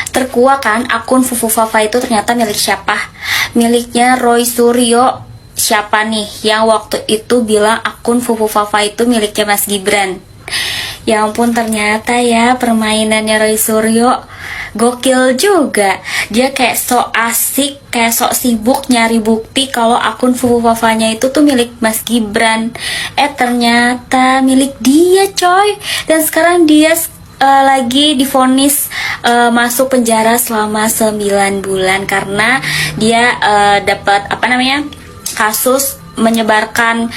Terkuak kan akun Fufu Fafa itu ternyata milik siapa? Miliknya Roy Suryo. Siapa nih yang waktu itu bilang akun Fufu Fafa itu miliknya Mas Gibran? Ya ampun, ternyata ya permainannya Roy Suryo gokil juga. Dia kayak sok asik, kayak sok sibuk nyari bukti kalau akun Fufu Fafanya itu tuh milik Mas Gibran. Ternyata milik dia coy. Dan sekarang dia lagi divonis masuk penjara selama 9 bulan karena dia dapat kasus menyebarkan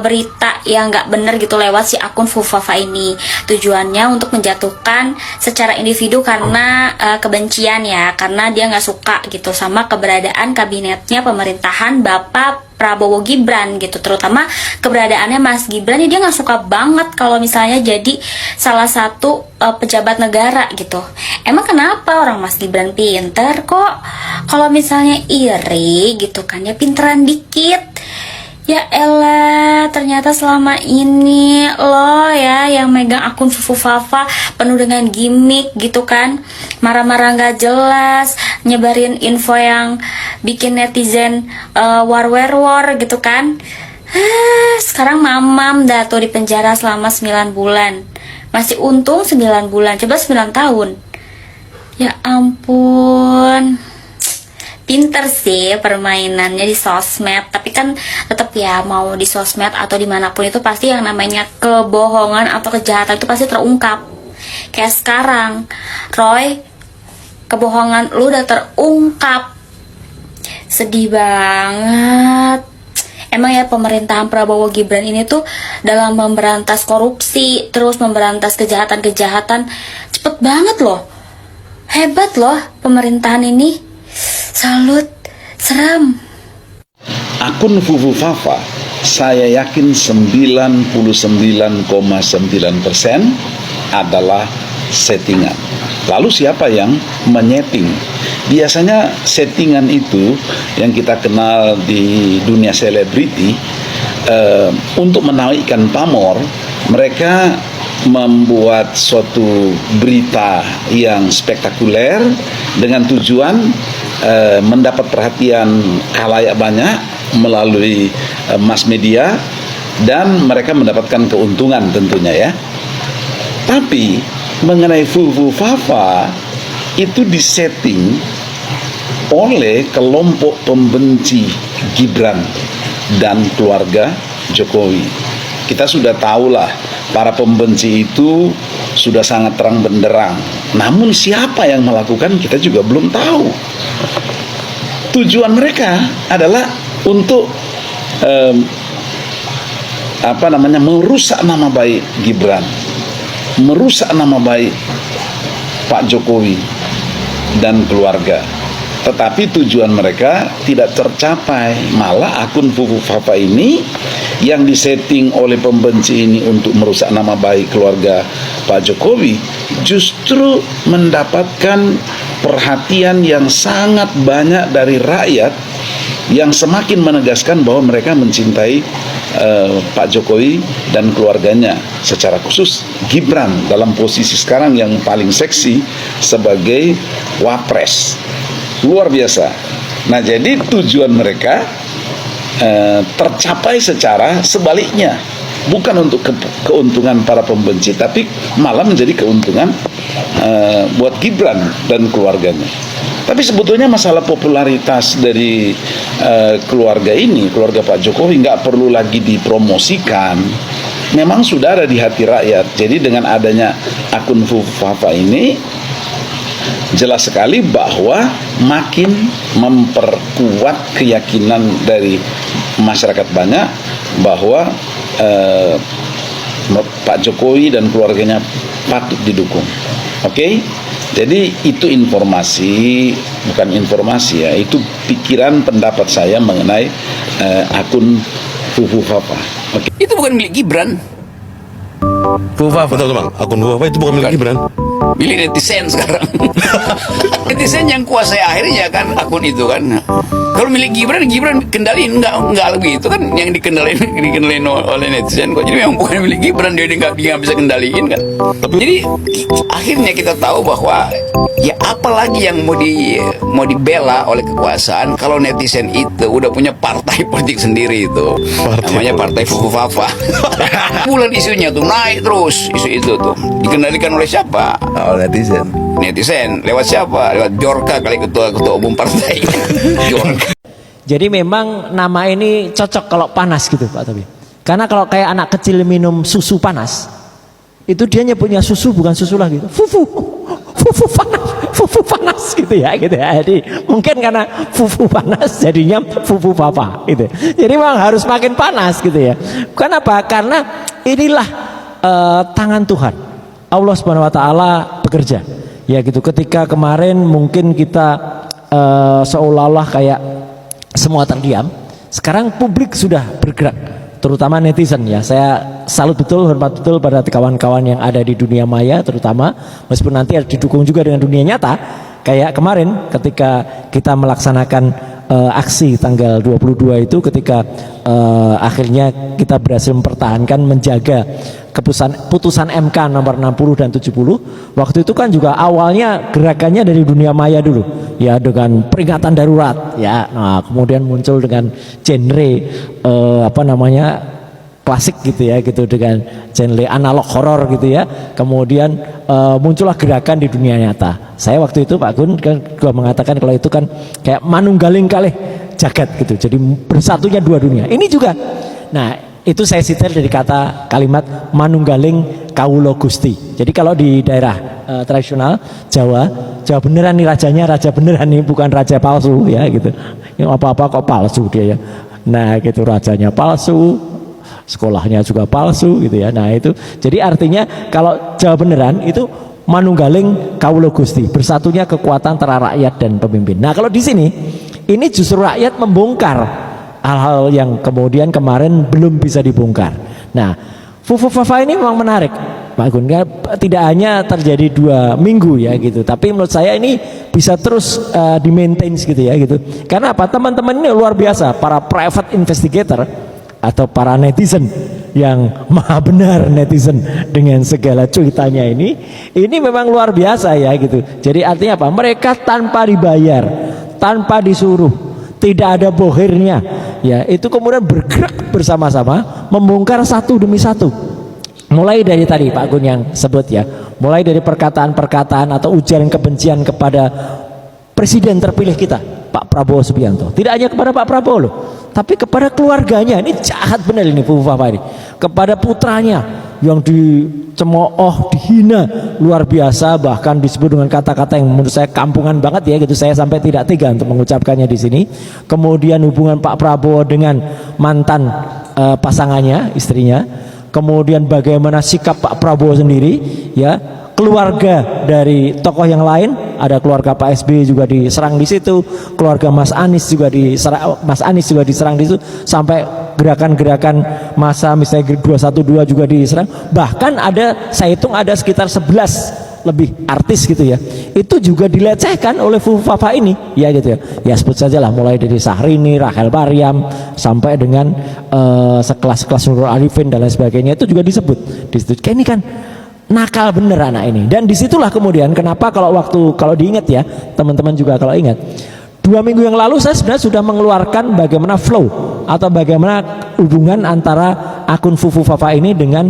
berita yang nggak bener gitu lewat si akun Fufu Fafa ini. Tujuannya untuk menjatuhkan secara individu karena kebencian ya, karena dia nggak suka gitu sama keberadaan kabinetnya pemerintahan Bapak Prabowo Gibran gitu, terutama keberadaannya Mas Gibran ya, dia nggak suka banget kalau misalnya jadi salah satu pejabat negara gitu. Emang kenapa orang Mas Gibran pinter kok? Kalau misalnya iri gitu kan ya pinteran dikit. Ya elah, ternyata selama ini lo ya yang megang akun Fufu Fafa penuh dengan gimmick gitu kan. Marah-marah gak jelas, nyebarin info yang bikin netizen war gitu kan. Sekarang mamam dah tuh di penjara selama 9 bulan. Masih untung 9 bulan, coba 9 tahun. Ya ampun. Pinter sih permainannya di sosmed, tapi kan tetap ya mau di sosmed atau dimanapun itu pasti yang namanya kebohongan atau kejahatan itu pasti terungkap. Kayak sekarang, Roy, kebohongan lu udah terungkap. Sedih banget. Emang ya pemerintahan Prabowo Gibran ini tuh dalam memberantas korupsi, terus memberantas kejahatan-kejahatan cepet banget loh. Hebat loh pemerintahan ini. Salut, seram. Akun Fufu Fafa, saya yakin 99,9% adalah settingan. Lalu siapa yang menyeting? Biasanya settingan itu yang kita kenal di dunia selebriti, untuk menaikkan pamor, mereka membuat suatu berita yang spektakuler dengan tujuan mendapat perhatian khalayak banyak melalui mass media, dan mereka mendapatkan keuntungan tentunya ya. Tapi mengenai Fufu Fafa itu disetting oleh kelompok pembenci Gibran dan keluarga Jokowi. Kita sudah tahulah para pembenci itu sudah sangat terang benderang. Namun siapa yang melakukan kita juga belum tahu. Tujuan mereka adalah untuk merusak nama baik Gibran, merusak nama baik Pak Jokowi dan keluarga. Tetapi tujuan mereka tidak tercapai. Malah akun Fufu Fafa ini yang disetting oleh pembenci ini untuk merusak nama baik keluarga Pak Jokowi justru mendapatkan perhatian yang sangat banyak dari rakyat, yang semakin menegaskan bahwa mereka mencintai Pak Jokowi dan keluarganya, secara khusus Gibran dalam posisi sekarang yang paling seksi sebagai wapres. Luar biasa. Nah, jadi tujuan mereka tercapai secara sebaliknya, bukan untuk keuntungan para pembenci, tapi malah menjadi keuntungan buat Gibran dan keluarganya. Tapi sebetulnya masalah popularitas dari keluarga ini, keluarga Pak Jokowi, nggak perlu lagi dipromosikan. Memang sudah ada di hati rakyat. Jadi dengan adanya akun Fufu Fafa ini, jelas sekali bahwa makin memperkuat keyakinan dari masyarakat banyak bahwa Pak Jokowi dan keluarganya patut didukung. Oke? Jadi itu informasi, bukan informasi ya, itu pikiran pendapat saya mengenai akun Fufu Fafa. Oke. Itu bukan milik Gibran. Fufu Fafa, betul bang. Akun Fufu Fafa itu bukan milik Gibran. Milik netizen sekarang. Netizen netizen yang kuasai akhirnya kan akun itu kan. Kalau milik Gibran kendaliin, nggak begitu kan, yang dikendaliin oleh netizen kok. Jadi memang bukan milik Gibran, dia nggak bisa kendaliin kan. Jadi akhirnya kita tahu bahwa ya apalagi yang mau dibela oleh kekuasaan kalau netizen itu udah punya partai politik sendiri itu, namanya Partai Fufu Fafa. Bulan isunya tuh naik terus, isu itu tuh dikendalikan oleh siapa? Oleh Netizen lewat siapa? Lewat Jorka kali, ketua umum partai. Jorka. Jadi memang nama ini cocok kalau panas gitu Pak Tobi. Karena kalau kayak anak kecil minum susu panas, itu dia nyebutnya susu bukan susu lagi, fufu panas gitu ya. Jadi mungkin karena fufu panas jadinya fufu papa gitu. Jadi memang harus makin panas gitu ya. Kenapa? Karena inilah tangan Tuhan. Allah Subhanahu wa taala bekerja. Ya gitu. Ketika kemarin mungkin kita seolah-olah kayak semua terdiam, sekarang publik sudah bergerak, terutama netizen ya. Saya salut betul, hormat betul pada kawan-kawan yang ada di dunia maya terutama, meskipun nanti didukung juga dengan dunia nyata. Kayak kemarin ketika kita melaksanakan aksi tanggal 22 itu, ketika akhirnya kita berhasil mempertahankan, menjaga putusan MK nomor 60 dan 70. Waktu itu kan juga awalnya gerakannya dari dunia maya dulu ya, dengan peringatan darurat ya. Nah, kemudian muncul dengan genre klasik gitu ya, gitu, dengan genre analog horor gitu ya. Kemudian muncullah gerakan di dunia nyata. Saya waktu itu Pak Gun kan juga mengatakan kalau itu kan kayak manunggaling kalih jagat gitu. Jadi bersatunya dua dunia. Ini juga. Nah, itu saya setel dari kalimat manunggaling kawula Gusti. Jadi kalau di daerah tradisional Jawa beneran nih rajanya, raja beneran nih, bukan raja palsu ya gitu. Yang apa-apa kok palsu dia ya. Nah, gitu, rajanya palsu, sekolahnya juga palsu gitu ya. Nah, itu jadi artinya kalau Jawa beneran itu manunggaling kawula Gusti, bersatunya kekuatan antara rakyat dan pemimpin. Nah, kalau di sini ini justru rakyat membongkar hal-hal yang kemudian kemarin belum bisa dibongkar. Nah, Fufu Fafa ini memang menarik Pak Gun, tidak hanya terjadi 2 minggu ya gitu, tapi menurut saya ini bisa terus di-maintain gitu ya gitu. Karena apa? Teman-teman ini luar biasa, para private investigator atau para netizen yang maha benar, netizen dengan segala cuitannya ini memang luar biasa ya gitu. Jadi artinya apa? Mereka tanpa dibayar, tanpa disuruh, tidak ada bohirnya ya, itu kemudian bergerak bersama-sama membongkar satu demi satu. Mulai dari tadi Pak Gun yang sebut ya, mulai dari perkataan-perkataan atau ujaran kebencian kepada presiden terpilih kita Pak Prabowo Subianto. Tidak hanya kepada Pak Prabowo loh, tapi kepada keluarganya. Ini jahat benar ini Fufu Fafa ini. Kepada putranya yang dicemooh, dihina luar biasa, bahkan disebut dengan kata-kata yang menurut saya kampungan banget ya gitu. Saya sampai tidak tega untuk mengucapkannya di sini. Kemudian hubungan Pak Prabowo dengan mantan pasangannya, istrinya. Kemudian bagaimana sikap Pak Prabowo sendiri ya, keluarga dari tokoh yang lain, ada keluarga Pak SBY juga diserang di situ, keluarga Mas Anies juga diserang di situ, sampai gerakan-gerakan masa misalnya 212 juga diserang. Bahkan ada, saya hitung ada sekitar 11 lebih artis gitu ya, itu juga dilecehkan oleh Fufu Fafa ini ya gitu ya. Ya sebut saja lah, mulai dari Syahrini, Rachel Maryam sampai dengan sekelas-kelas Nurul Arifin dan lain sebagainya, itu juga disebut di situ. Kayak ini kan nakal bener anak ini. Dan disitulah kemudian kenapa kalau diingat ya teman-teman juga, kalau ingat 2 minggu yang lalu saya sebenarnya sudah mengeluarkan bagaimana flow atau bagaimana hubungan antara akun Fufu Fafa ini dengan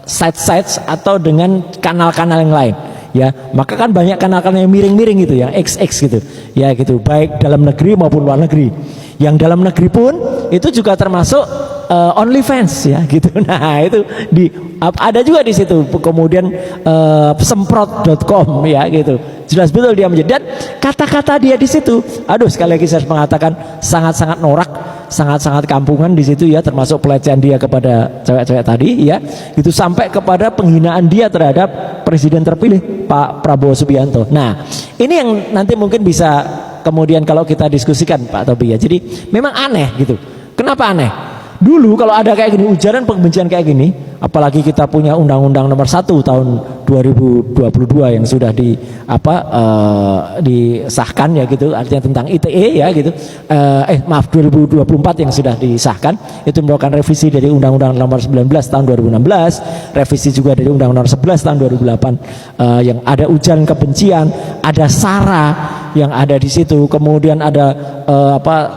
sites atau dengan kanal-kanal yang lain ya. Maka kan banyak kanal-kanal yang miring-miring gitu ya, XX gitu ya gitu, baik dalam negeri maupun luar negeri. Yang dalam negeri pun itu juga termasuk OnlyFans ya gitu. Nah, itu ada juga di situ. Kemudian semprot.com ya gitu. Jelas betul dia menjadi, dan kata-kata dia di situ, aduh sekali lagi saya mengatakan sangat-sangat norak, sangat-sangat kampungan di situ ya, termasuk pelecehan dia kepada cewek-cewek tadi ya, itu sampai kepada penghinaan dia terhadap presiden terpilih Pak Prabowo Subianto. Nah, ini yang nanti mungkin bisa kemudian kalau kita diskusikan Pak Tobi ya. Jadi memang aneh gitu. Kenapa aneh? Dulu kalau ada kayak gini, ujaran kebencian kayak gini, Apalagi kita punya Undang-Undang Nomor 1 tahun 2022 yang sudah disahkan ya gitu, artinya tentang ITE ya gitu. Maaf 2024 yang sudah disahkan, itu merupakan revisi dari Undang-Undang Nomor 19 tahun 2016, revisi juga dari Undang-Undang Nomor 11 tahun 2008, yang ada ujaran kebencian, ada sara yang ada di situ, kemudian ada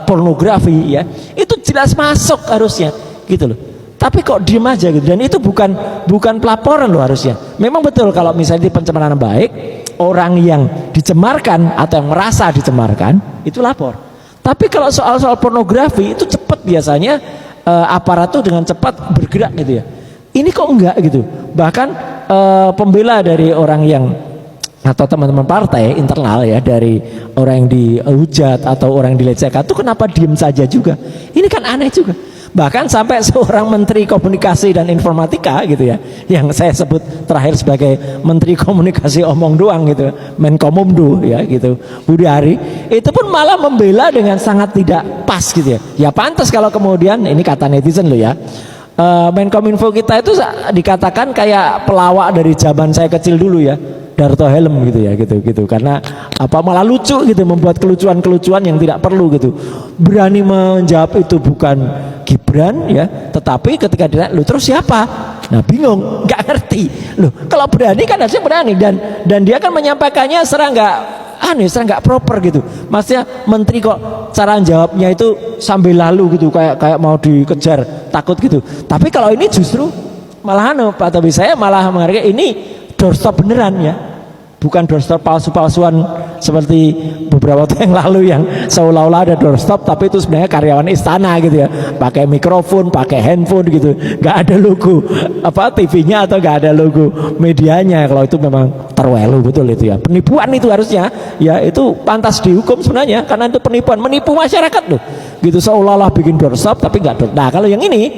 pornografi ya. Itu jelas masuk harusnya gitu loh. Tapi kok diem aja gitu, dan itu bukan pelaporan loh harusnya. Memang betul kalau misalnya di pencemaran baik, orang yang dicemarkan atau yang merasa dicemarkan itu lapor. Tapi kalau soal pornografi itu cepat biasanya, aparat tuh dengan cepat bergerak gitu ya. Ini kok enggak gitu. Bahkan pembela dari orang yang atau teman-teman partai internal ya, dari orang yang dihujat atau orang yang dilecehkan itu kenapa diem saja juga? Ini kan aneh juga. Bahkan sampai seorang Menteri Komunikasi dan Informatika gitu ya, yang saya sebut terakhir sebagai Menteri Komunikasi omong doang gitu, Menkominfo ya gitu, Budi Ari, itu pun malah membela dengan sangat tidak pas gitu ya. Ya pantas kalau kemudian, ini kata netizen loh ya, Menkominfo kita itu dikatakan kayak pelawak dari zaman saya kecil dulu ya, Darto Helm gitu ya, gitu karena malah lucu gitu, membuat kelucuan yang tidak perlu gitu. Berani menjawab itu bukan Gibran ya, tetapi ketika ditanya, lu terus siapa? Nah bingung, nggak ngerti loh. Kalau berani kan harusnya berani, dan dia kan menyampaikannya serang nggak proper gitu. Maksudnya menteri kok cara jawabnya itu sambil lalu gitu, kayak mau dikejar, takut gitu. Tapi kalau ini justru malah Pak Tobi, saya malah menghargai ini doorstop beneran ya, bukan doorstop palsu-palsuan seperti beberapa waktu yang lalu yang seolah-olah ada doorstop tapi itu sebenarnya karyawan istana gitu ya, pakai mikrofon, pakai handphone gitu, nggak ada logo TV-nya atau nggak ada logo medianya. Kalau itu memang terwelu betul itu ya, penipuan itu harusnya ya, itu pantas dihukum sebenarnya karena itu penipuan, menipu masyarakat loh gitu, seolah-olah bikin doorstop tapi nggak. Nah kalau yang ini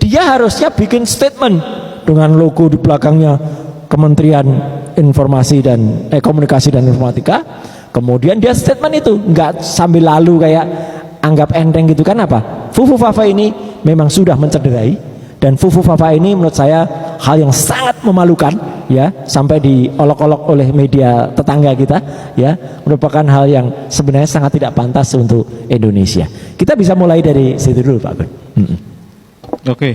dia harusnya bikin statement dengan logo di belakangnya Kementerian Informasi dan Komunikasi dan Informatika, kemudian dia statement itu nggak sambil lalu kayak anggap enteng gitu kan. Apa Fufu Fafa ini memang sudah mencederai, dan Fufu Fafa ini menurut saya hal yang sangat memalukan ya, sampai diolok-olok oleh media tetangga kita ya, merupakan hal yang sebenarnya sangat tidak pantas untuk Indonesia. Kita bisa mulai dari situ dulu Pak Gun. Oke.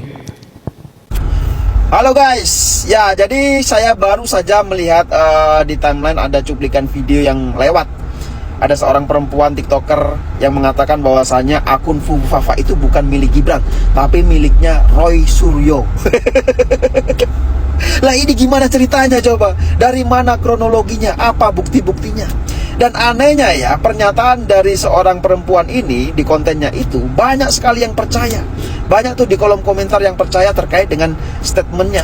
Halo guys, ya jadi saya baru saja melihat di timeline ada cuplikan video yang lewat. Ada seorang perempuan TikToker yang mengatakan bahwasanya akun Fufu Fafa itu bukan milik Gibran, tapi miliknya Roy Suryo. Lah ini gimana ceritanya coba? Dari mana kronologinya? Apa bukti-buktinya? Dan anehnya ya, pernyataan dari seorang perempuan ini di kontennya itu banyak sekali yang percaya. Banyak tuh di kolom komentar yang percaya terkait dengan statementnya.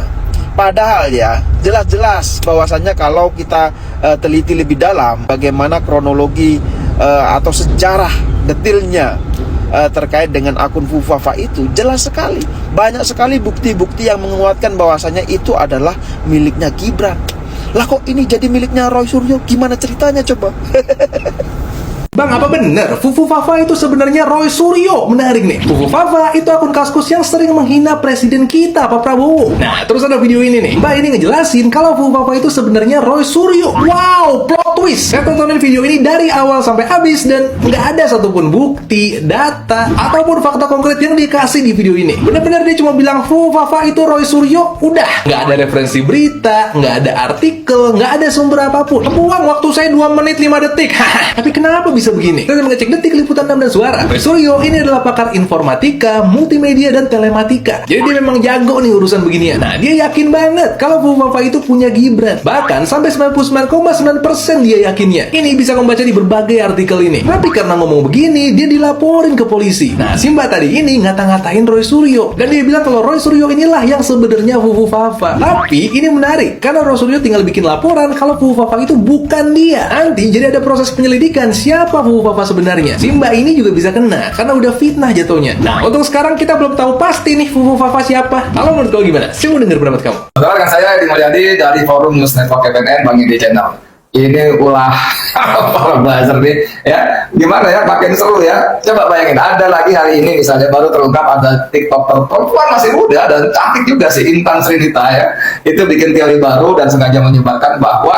Padahal ya, jelas-jelas bahwasannya kalau kita teliti lebih dalam bagaimana kronologi atau sejarah detailnya terkait dengan akun Fufu Fafa itu, jelas sekali. Banyak sekali bukti-bukti yang menguatkan bahwasannya itu adalah miliknya Gibran. Lah kok ini jadi miliknya Roy Suryo? Gimana ceritanya coba? Bang, apa benar Fufu Fafa itu sebenarnya Roy Suryo? Menarik nih. Fufu Fafa itu akun kaskus yang sering menghina presiden kita, Pak Prabowo. Nah, terus ada video ini nih. Mbak ini ngejelasin kalau Fufu Fafa itu sebenarnya Roy Suryo. Wow, plot twist. Saya tontonin video ini dari awal sampai habis dan nggak ada satupun bukti, data, ataupun fakta konkret yang dikasih di video ini. Benar-benar dia cuma bilang Fufu Fafa itu Roy Suryo, udah. Nggak ada referensi berita, nggak ada artikel, nggak ada sumber apapun. Buang waktu saya 2 menit 5 detik. Tapi kenapa bisa begini? Kita mengecek Detik, Liputan 6 dan Suara. Roy Suryo ini adalah pakar informatika, multimedia, dan telematika. Jadi dia memang jago nih urusan beginian. Nah, dia yakin banget kalau Fufu Fafa itu punya Gibran. Bahkan sampai 99,9% dia yakinnya. Ini bisa membaca di berbagai artikel ini. Tapi karena ngomong begini, dia dilaporin ke polisi. Nah, si Mbak tadi ini ngata-ngatain Roy Suryo. Dan dia bilang kalau Roy Suryo inilah yang sebenarnya Fufu Fafa. Tapi ini menarik, karena Roy Suryo tinggal bikin laporan kalau Fufu Fafa itu bukan dia. Nanti jadi ada proses penyelidikan siapa Fufu Fafa sebenarnya. Si Mbak ini juga bisa kena karena udah fitnah jatuhnya. Nah, untuk sekarang kita belum tahu pasti nih Fufu Fafa siapa. Kalau menurut kau gimana? Saya mau dengar pendapat kamu. Dengan saya Edi Mulyadi dari Forum News Network KPNN Bang Ide Channel. ini ulah para buzzer nih ya, gimana ya, makin seru ya. Coba bayangin, ada lagi hari ini misalnya baru terungkap ada TikToker perempuan masih muda dan cantik juga sih, Intan Srinita ya, itu bikin teori baru dan sengaja menyebarkan bahwa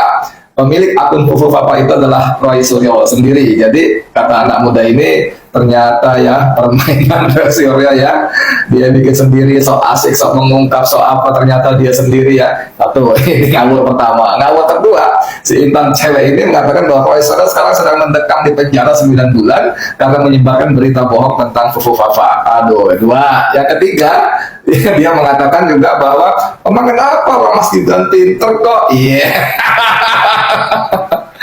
pemilik akun Fufu Fafa itu adalah Roy Suryo sendiri. Jadi kata anak muda ini, ternyata ya permainan Roy Suryo ya, dia bikin sendiri, sok asik, sok mengungkap, sok apa, ternyata dia sendiri ya. Satu, ini ngawur pertama. Ngawur kedua, si Intan cewek ini mengatakan bahwa Roy Suryo sekarang sedang mendekam di penjara 9 bulan karena menyebarkan berita bohong tentang Fufu Fafa. Aduh, dua. Yang ketiga, dia mengatakan juga bahwa emang kenapa orang Mas Gibran pinter kok? Iya.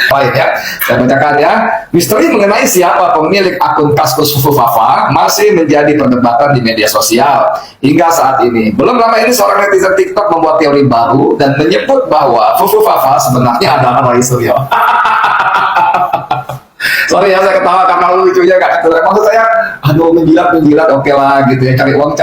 Baik ya, saya bacakan ya. Misteri mengenai siapa pemilik akun Kaskus Fufu Fafa masih menjadi perdebatan di media sosial hingga saat ini. Belum lama ini seorang netizen TikTok membuat teori baru dan menyebut bahwa Fufu Fafa sebenarnya adalah Roy Suryo. Sorry ya, saya ketawa karena lucunya gak ketemu. Maksud saya, aduh menjilat oke lah gitu ya, cari uang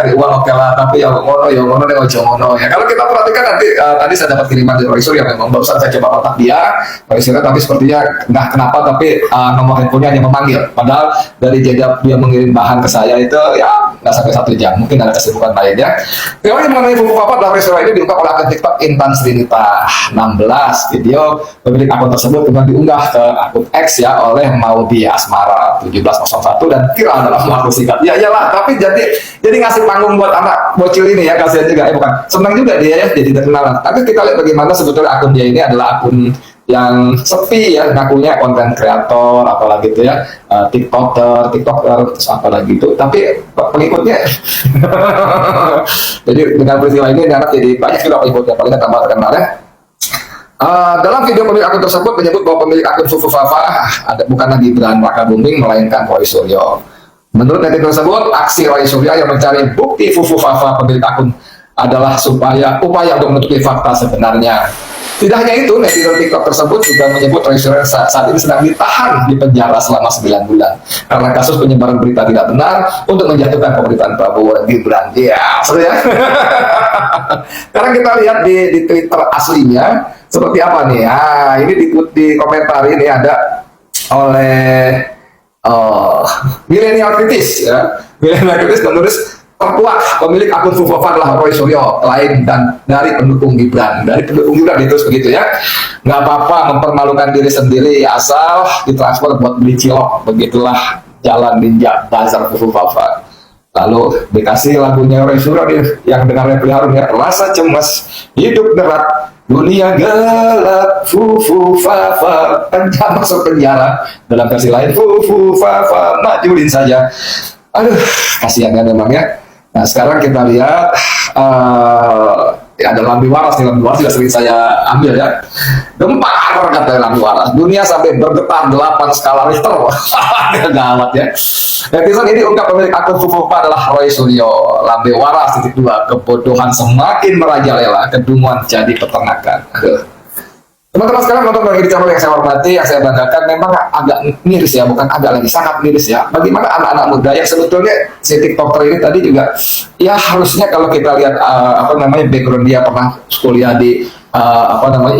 oke lah, tapi ya ngono deh, ojo ngono ya. Kalau kita perhatikan nanti, tadi saya dapat kiriman dari Roy Suryo yang memang barusan saya coba kontak dia, Roy Suryo, tapi sepertinya entah kenapa tapi nomor handphonenya hanya memanggil. Padahal dari jejak dia mengirim bahan ke saya itu ya nggak sampai 1 jam, mungkin ada kesibukan lainnya. Teori mengenai Fufu Fafa dalam Roy Suryo ini diungkap oleh akun TikTok Intan Srinita 16. Video pemilik akun tersebut kemudian diunggah ke akun X ya oleh Maudi Asmara 1701 dan viral dalam waktu singkat. Ya iyalah, tapi jadi ngasih panggung buat anak bocil ini ya, kasihan juga ya, bukan senang juga dia ya jadi terkenal. Tapi kita lihat bagaimana sebetulnya akun dia ini adalah akun yang sepi ya, ngakunya konten kreator apalagi itu ya, tiktoker terus apalagi itu, tapi pengikutnya jadi dengan peristiwa ini anak jadi banyak juga pengikutnya, paling tambah terkenal ya. Dalam video pemilik akun tersebut menyebut bahwa pemilik akun Fufu Fafa bukanlah Gibran Rakabuming melainkan Roy Suryo. Menurut netizen tersebut, aksi Roy Suryo yang mencari bukti Fufu Fafa pemilik akun adalah upaya untuk menutupi fakta sebenarnya. Tidak hanya itu, netizen TikTok tersebut juga menyebut Roy Suryo saat ini sedang ditahan di penjara selama 9 bulan karena kasus penyebaran berita tidak benar untuk menjatuhkan pemerintahan Prabowo dan Gibran. Ya, seru ya. Sekarang kita lihat di Twitter aslinya seperti apa nih. Ini di komentar ini ada oleh milenial kritis ya. Milenial kritis menulis, terkuat pemilik akun Fufu Fafa adalah Roy Suryo, lain dan dari pendukung Gibran. Dari pendukung Gibran itu begitu ya. Nggak apa-apa mempermalukan diri sendiri asal ditransfer buat beli cilok. Begitulah jalan ninja bazar Fufu Fafa. Lalu dikasih lagunya Roy Suryo yang dengan replik harum ya, rasa cemas, hidup berat, dunia gelap, Fufu Fafa kan masuk penjara. Dalam versi lain, Fufu Fafa majuin saja. Aduh, kasihan ya memang ya. Nah sekarang kita lihat ada Lambi Waras nih. Lambi Waras juga sering saya ambil ya. Gempar kata Lambi Waras, dunia sampai bergetar 8 skala Richter. Gawat ya. Netizen ini ungkap pemilik akun Fufu Fafa adalah Roy Suryo. Lambi Waras _2, kebodohan semakin merajalela, kedunguan jadi peternakan. Aduh. Teman-teman sekarang nonton bagi channel yang saya hormati, yang saya banggakan, memang agak miris ya, bukan agak lagi, sangat miris ya. Bagaimana anak-anak muda yang sebetulnya si TikToker ini tadi juga, ya harusnya kalau kita lihat background dia pernah kuliah di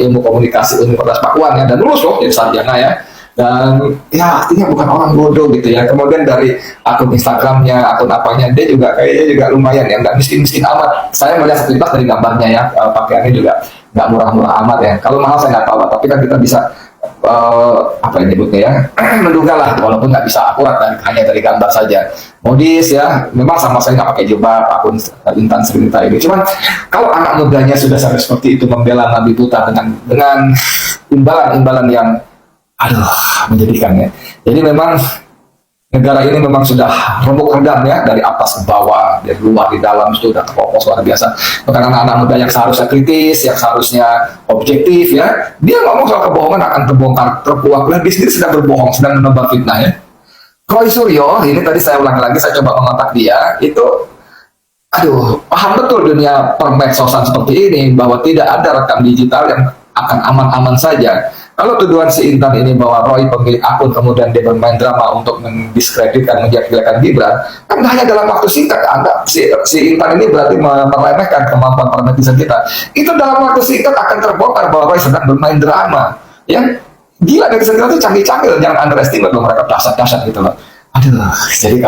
ilmu komunikasi Universitas Pakuan ya, dan lulus loh jadi sarjana ya. Dan ya artinya bukan orang bodoh gitu ya. Kemudian dari akun Instagramnya, akun apanya, dia juga kayaknya juga lumayan ya, nggak miskin-miskin amat. Saya melihat sepintas dari gambarnya ya, pakaiannya juga nggak murah-murah amat ya. Kalau mahal saya nggak tahu, tapi kan kita bisa apa yang nyebutnya ya, menduga lah, walaupun nggak bisa akurat dan hanya dari gambar saja. Modis ya, memang sama saya nggak pakai jilbab, akun Intan Srinita ini. Cuman kalau anak mudanya sudah sampai seperti itu membela Nabi Buta dengan imbalan-imbalan yang menjadikan ya. Jadi memang negara ini memang sudah remuk redam ya, dari atas ke bawah, dari luar di dalam itu sudah terpopos luar biasa. Bahkan anak-anak muda yang seharusnya kritis, yang seharusnya objektif ya, dia ngomong soal kebohongan akan terbongkar, terkuak. Dan dia sendiri sedang berbohong, sedang menebar fitnah ya. Roy Suryo, ini tadi saya ulang lagi, saya coba mengontak dia, itu paham betul dunia permedsosan seperti ini, bahwa tidak ada rekam digital yang akan aman-aman saja. Kalau tuduhan si Intan ini bahwa Roy pemilik akun kemudian dia bermain drama untuk mendiskreditkan, menjelek-jelekan Gibran, kan hanya dalam waktu singkat. Si Intan ini berarti meremehkan kemampuan para netizen kita. Itu dalam waktu singkat akan terbongkar bahwa Roy sedang bermain drama. Ya, gila, netizen kita tuh canggih-canggih, jangan underestimate loh, mereka dahsyat-dahsyat gitu loh. Aduh, jadi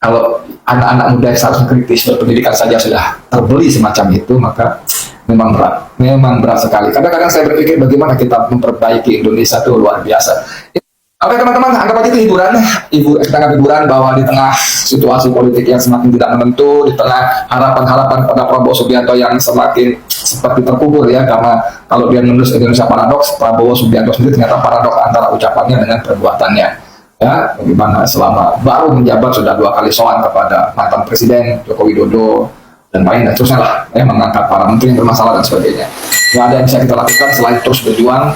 kalau anak-anak muda yang seharusnya kritis berpendidikan saja sudah terbeli semacam itu, maka memang berat sekali. Kadang-kadang saya berpikir bagaimana kita memperbaiki Indonesia itu luar biasa. Oke teman-teman, anggap aja itu hiburan. Kita anggap hiburan bahwa di tengah situasi politik yang semakin tidak menentu, di tengah harapan-harapan pada Prabowo Subianto yang semakin seperti terkubur ya, karena kalau dia menulis Indonesia paradoks, Prabowo Subianto sendiri ternyata paradoks antara ucapannya dengan perbuatannya. Ya, bagaimana selama baru menjabat sudah 2 kali soal kepada mantan Presiden Joko Widodo dan lain dan terusnya lah, ya, mengangkat para menteri yang bermasalah dan sebagainya. Nggak ada yang bisa kita lakukan selain terus berjuang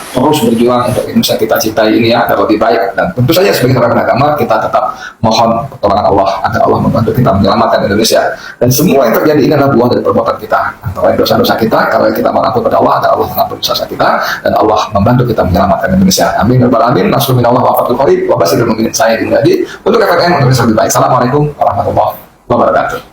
untuk Indonesia kita cintai ini ya, agar lebih baik. Dan tentu saja sebagai seorang agama kita tetap mohon pertolongan Allah agar Allah membantu kita menyelamatkan Indonesia. Dan semua yang terjadi ini adalah buah dari perbuatan kita, antara dosa-dosa kita, kalau kita mengampuni pada Allah, agar Allah mengampuni dosa kita dan Allah membantu kita menyelamatkan Indonesia. Amin ya rabbal alamin. Nasrul minallah wa fathul qarib wa basyiril mu'minin. Saya Dinadi untuk FNN untuk bisa lebih baik. Assalamualaikum warahmatullahi wabarakatuh.